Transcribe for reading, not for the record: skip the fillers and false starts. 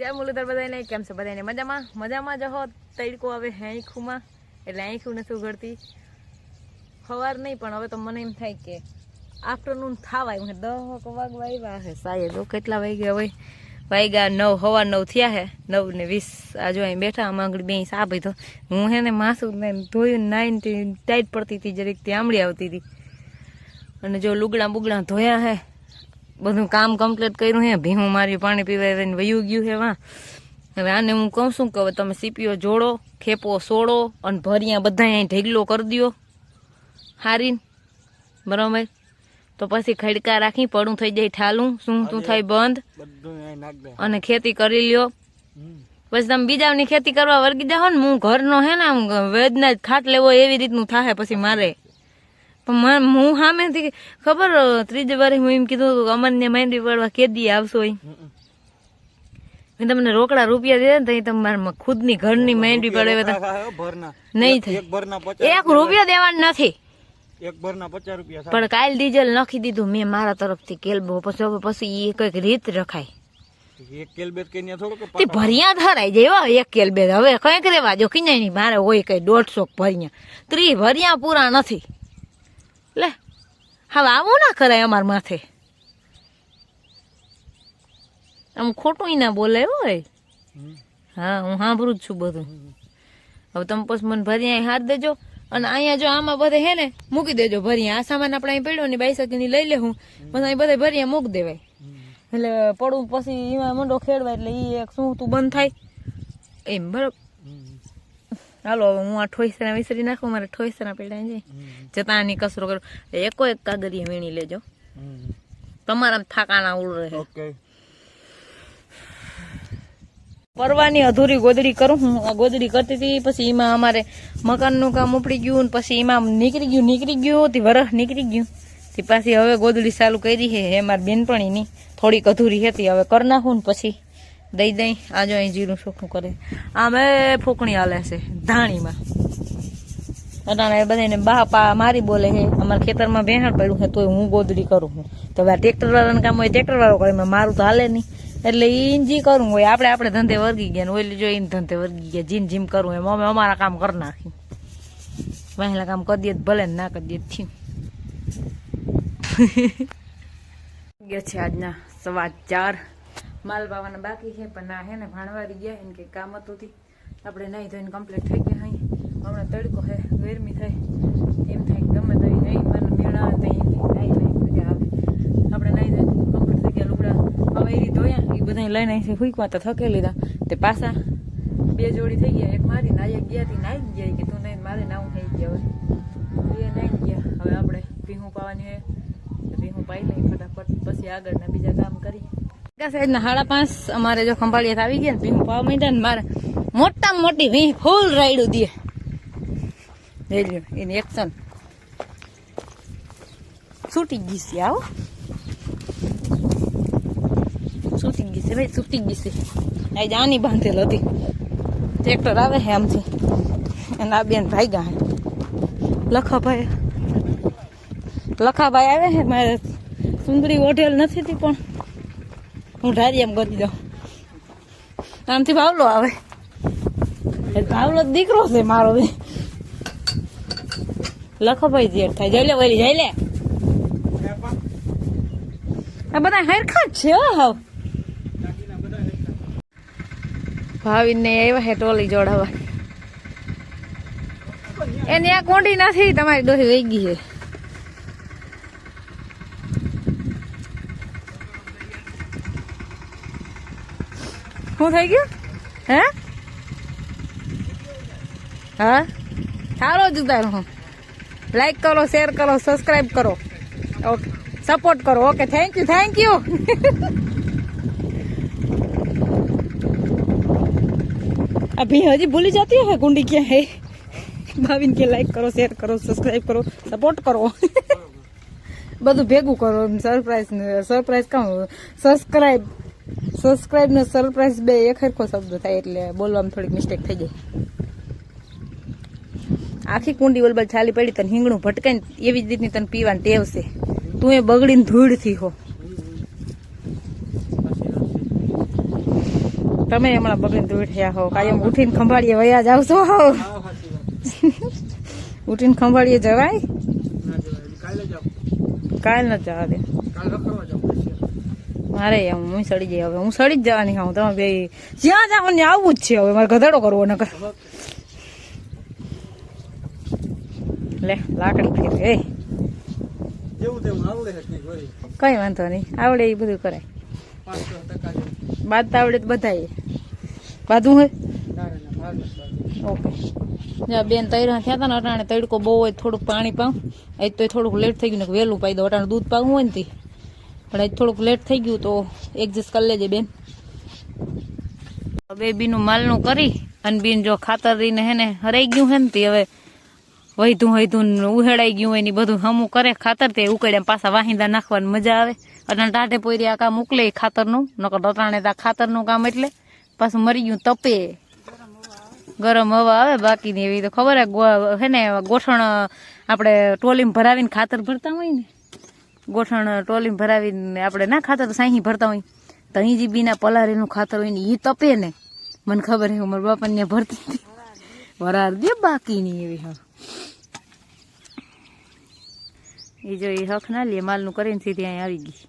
जय मुरलीधर बधाने केम से बधाने मजा जहो तड़को हवे आँखों में एटले आँखों नहीं उघड़ती सवार नहीं पण हवे तो मने एम थाय के आफ्टरनून थावा 10 वागवा आव्या है शायद केटला वाग्या होय वाग्या 9 सवा 9 थया है 9:20 आ जो अहीं बैठा हम आंगળી બે सा भाई तो हूँ है ने मासू ने धोયું नाइन टाइट पड़ती थी जरीक थी आमड़ी आवती थी अने जो लुगड़ा बुगड़ा धोया है બધું કામ કમ્પ્લીટ કર્યું હે ભીહું મારી પાણી પીવાઈને વયું ગયું હે વા હવે આને હું કહું છું કે હવે તમે સીપીઓ જોડો ખેપો સોડો અને ભરિયા બધા અહીં ઢેગલો કરી દો હારીને બરાબર તો પછી ખડકા રાખી પડું થઈ જાય ઠાલું શું તું થાય બંધ અને ખેતી કરી લ્યો પછી તમે બીજાની ખેતી કરવા વર્ગી જાઓ ને હું ઘરનો હે ને આમ વેદના ખાટ લેવો એવી રીતનું થાય પછી મારે પણ હું સામેથી ખબર ત્રીજે વારે હું એમ કીધું હતું અમરને માંડવી પડવા કેદી આવશો તમને રોકડા રૂપિયા દે ને તો તમારે ખુદની ઘરની માંડવી પડે નહીં થાય 1 રૂપિયો દેવાનું નથી પણ કાલ ડીઝલ નાખી દીધું મેં મારા તરફથી કેલબો પછી એ કઈક રીત રખાય ભરિયા ધરાઈ જાય 1 કેલબે હવે કઈક રેવા જો કિનાય નહીં મારે હોય કઈ 150 ભરિયા 30 ભરિયા પૂરા નથી લે હવે આવું ના કરાય અમાર માથે આમ ખોટું ના બોલે હોય હા હું સાંભળું જ છું બધું હવે તમે પછી મને ભરિયા હાથ દેજો અને અહીંયા જો આમાં બધે હે ને મૂકી દેજો ભરિયા આ સામાન આપણે અહીં પડ્યો ને બાઈસકીની લઈ લે હું પછી અહીં બધે ભરિયા મૂકી દેવાય એટલે પડું પછી એમાં મંડો ખેડવાય એટલે એ એક શું તું બંધ થાય એમ બરાબર હાલો હવે હું આ ઠોઈસરા વિસરી નાખું મારે ઠોઈસરા પેડા જાય જતાની કસરો કરું એક કાગરિયા વીણી લેજો તમારા થાકાના ઉડ રહે પરવાની અધૂરી ગોદડી કરું હું આ ગોદડી કરતી હતી પછી એમાં અમારે મકાનનું કામ ઉપડી ગયું ને પછી એમાં નીકળી ગયું તે વરસ નીકળી ગયું તે પાછી હવે ગોદડી ચાલુ કરી છે મારી બેનપણીની થોડીક અધૂરી હતી હવે કરી નાખું ને પછી દઈ આજો અહીં જીરું ચોખ્ખું કરે આમે ફૂકણી હાલે છે ધાણીમાં અટાણે બધાને બાપા મારી બોલે છે અમારા ખેતરમાં બેહાડ પડ્યું છે તોય હું ગોદડી કરું છું તો હવે ટ્રેક્ટર વાળાનું કામ હોય ટ્રેક્ટર વાળો કરે મારું તો હાલે નહીં એટલે જી કરું હોય આપણે ધંધે વર્ગી ગયા ને ઓલી જો એને ધંધે વર્ગી ગયા જીમ કરવું એમ અમે અમારા કામ કરી નાખ્યું વહેલા કામ કરી દઈએ ભલે ને ના કરી દઈએ થયું ગયા છે આજના 4:15 માલ પાવાના બાકી છે પણ ના હે ને ભાણવારી ગયા એને કંઈક કામ હતું આપણે નહીં ધોઈને કમ્પ્લીટ થઈ ગયા અહીં હમણાં તડકો હે ગરમી થાય એમ થાય ગમે તો નહીં મને મેળા આવે તો નહીં મજા આવે આપણે નહીં ધોઈને કમ્પ્લીટ થઈ ગયા લુગડા હવે એ ધોયા એ બધા લઈને અહીંથી ફૂંકવા તો થકે લીધા તે પાછા 2 જોડી થઈ ગયા એક મારી નાઈ ગયા હતી નાઈ ગયા કે તું નહીં મારે નાવું થઈ ગયા હવે એ નાઈ ગયા હવે આપણે ભીહું પાવાની હોય ભીહું પાઈ લઈ ફટાફટ પછી આગળના બીજા કામ કરીએ સાઈડના 5:30 અમારે જો ખંભાળિયા આવી ગયા ને ભીહું પાવા માંડ્યા ને મારે મોટામાં મોટી ભીહ ફૂલ રાયડું દે લઈ લ્યો એની એક્શન છૂટી ગઈ છે આવો છૂટી ગઈ છે ભાઈ છૂટી ગઈ છે આજે આની બાંધેલ હતી ટ્રેક્ટર આવે છે આમથી અને આ બેન ભાગ્યા હે લખાભાઈ આવે છે મારે સુંદરી ઓઢેલ નથી પણ હું ઢારી એમ કરી દઉં આમથી ભાવલો આવે ભાવલો દીકરો છે મારો બે લખોભાઈ જેઠ થાય જઈ લે વળી જઈ લે આ બધા હરખા જ છે હાવ ભાવિને આવ્યા હે ટોલી જોડાવા એની આ કોંડી નથી તમારી ડોહી વહી ગઈ છે શું થઈ ગયું હે હા સારો જ ઉતારો લાઈક કરો શેર કરો સબસ્ક્રાઈબ કરો ઓકે સપોર્ટ કરો ઓકે થેન્ક યુ अभी हजी भूली जाती है कुंडी क्या है भाविन के लाइक करो शेर करो सब्सक्राइब करो सपोर्ट કરો બધું ભેગું કરો સરપ્રાઈઝ કામ સબસ્ક્રાઇબ ને સરપ્રાઈઝ બે એક હરખો શબ્દ થાય એટલે બોલવામાં થોડીક મિસ્ટેક થઈ જાય આખી કુંડી ઓલબાલ છાલી પડી તને હિંગણું ભટકાઈને એવી જ રીતની તને પીવાની ટેવ છે તું એ બગડીને ધૂળથી હો તમે હમણાં બગડીને તો ઉઠ્યા હો કાયમ ઉઠીને ખંભાળીએ વયા જાવ છો ઉઠીને ખંભાળીએ જવાય કાલ ન જવા દે મારે હું સડી જઈ હવે હું સડી જ જવાની હા તમે બે જ્યાં જાવ ને આવવું જ છે હવે મારે ગધેડો કરવો નકર લે લાકડી ફેર કઈ વાંધો નહીં આવડે એ બધું કરાય બાદ આવડે તો બધાય બાદું હોય ઓકે જ્યાં બેન તૈયાર થયા હતા ને અટાણે તડકો બહુ હોય થોડુંક પાણી પાઉં આજ તો થોડુંક લેટ થઈ ગયું ને વહેલું પાઈ દો અટાણે દૂધ પાવું હોય ને તે પણ આજ થોડુંક લેટ થઈ ગયું તો એડજસ્ટ કરી લેજે બેન બેબીનું માલનું કરી અને બેન જો ખાતર દઈને હે ને હરાઈ ગયું હે ને તે હવે વહીધું ઉહેડાઈ ગયું હોય ને બધું હમું કરે ખાતર તે ઉકેડે પાછા વાહિંદા નાખવાની મજા આવે અને ટાઢે પોરી આ કામ ઉકલે ખાતરનું નકર અટાણે ખાતરનું કામ એટલે પાછું મરી ગયું તપે ગરમ હવા આવે બાકીની એવી તો ખબર હે ને ગોઠણ આપણે ટોલીમાં ભરાવીને ખાતર ભરતા હોય ને ગોઠણ ટોલીમાં ભરાવીને આપણે ના ખાતર સાહી ભરતા હોય તો અહીં જે બીના પલારેલું ખાતર હોય ને એ તપે ને મને ખબર છે મારા બાપાને ભરતી હતી વરાર દે બાકીની એવી હા એ જો એ હક ના લે માલનું કરીને સીધી અહીં આવી ગઈ